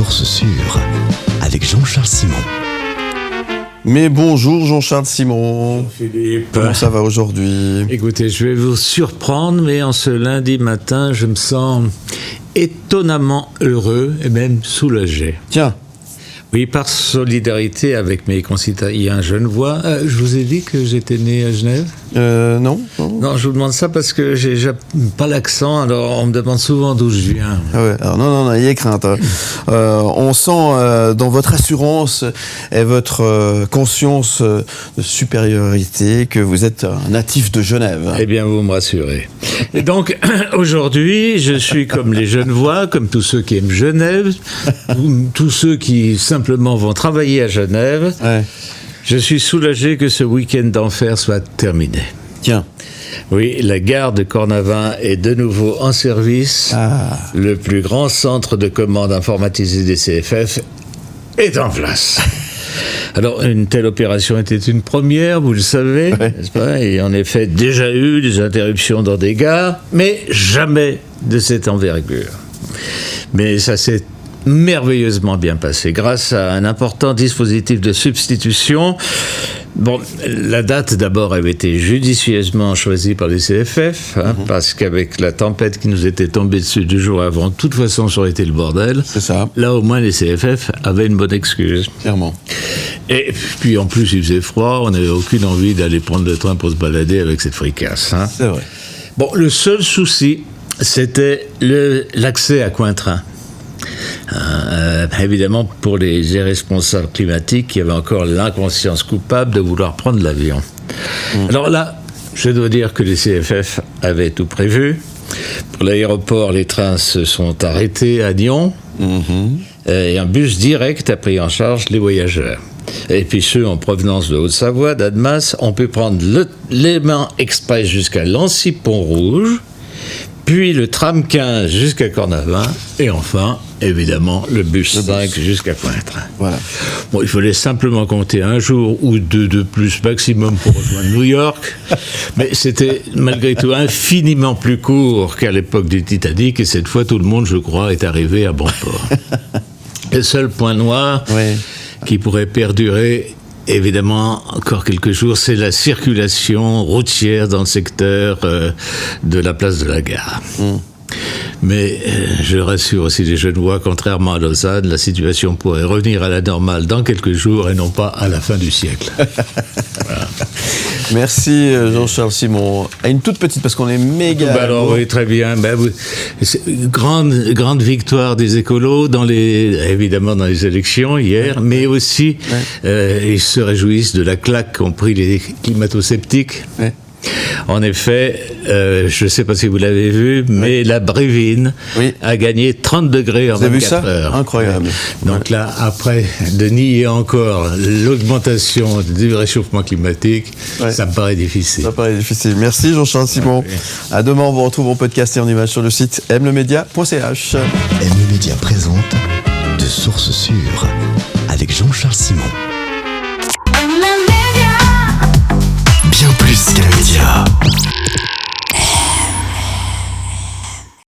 sources sûres avec Jean-Charles Simon. Mais bonjour Jean-Charles Simon. Philippe. Comment ça va aujourd'hui ? Écoutez, je vais vous surprendre, mais en ce lundi matin, je me sens étonnamment heureux et même soulagé. Tiens. Oui, par solidarité avec mes concitoyens genevois. Je vous ai dit que j'étais né à Genève ? Non. Non, je vous demande ça parce que j'ai déjà pas l'accent, alors on me demande souvent d'où je viens. Ah ouais, alors non, ayez crainte. On sent dans votre assurance et votre conscience de supériorité que vous êtes un natif de Genève. Eh bien, vous me rassurez. Et donc, aujourd'hui, je suis comme les Genevois, comme tous ceux qui aiment Genève, tous ceux qui simplement vont travailler à Genève. Ouais. Je suis soulagé que ce week-end d'enfer soit terminé. Tiens. Oui, la gare de Cornavin est de nouveau en service. Ah. Le plus grand centre de commande informatisé des CFF est en place. Alors, une telle opération était une première, vous le savez, ouais. N'est-ce pas ? Et en effet, déjà eu des interruptions dans des gares, mais jamais de cette envergure. Mais ça s'est merveilleusement bien passé, grâce à un important dispositif de substitution. Bon, la date d'abord avait été judicieusement choisie par les CFF, parce qu'avec la tempête qui nous était tombée dessus 2 jours avant, de toute façon, ça aurait été le bordel. C'est ça. Là, au moins, les CFF avaient une bonne excuse. Clairement. Et puis, en plus, il faisait froid, on n'avait aucune envie d'aller prendre le train pour se balader avec cette fricasse. C'est vrai. Bon, le seul souci, c'était l'accès à Cointrin. Évidemment, pour les irresponsables climatiques qui avaient encore l'inconscience coupable de vouloir prendre l'avion. Alors là, je dois dire que les CFF avaient tout prévu. Pour l'aéroport, les trains se sont arrêtés à Nyon et un bus direct a pris en charge les voyageurs. Et puis ceux en provenance de Haute-Savoie, d'Annemasse, ont pu prendre l'élément express jusqu'à Lancy-Pont-Rouge, puis le tram 15 jusqu'à Cornavin, et enfin, évidemment, le bus 5 jusqu'à Cointrin. Voilà. Bon, il fallait simplement compter 1 jour ou 2 de plus maximum pour rejoindre New York, mais c'était malgré tout infiniment plus court qu'à l'époque du Titanic, et cette fois, tout le monde, je crois, est arrivé à bon port. Le seul point noir qui pourrait perdurer, évidemment, encore quelques jours, c'est la circulation routière dans le secteur de la place de la Gare. Mais je rassure aussi les Genevois, contrairement à Lausanne, la situation pourrait revenir à la normale dans quelques jours et non pas à la fin du siècle. Voilà. Merci Jean-Charles Simon. Une toute petite, parce qu'on est méga... Alors, oui, très bien. Grande victoire des écolos, évidemment dans les élections hier, mais aussi ils se réjouissent de la claque qu'ont pris les climato-sceptiques. Ouais. En effet, je ne sais pas si vous l'avez vu, mais la Brévine a gagné 30 degrés en 24 heures. Incroyable. Donc là, après de nier encore l'augmentation du réchauffement climatique, ça me paraît difficile. Merci Jean-Charles Simon. À demain, on vous retrouve en podcast et en image sur le site mlemedia.ch. M-le-Média présente De sources sûres avec Jean-Charles Simon. Bien plus qu'un média.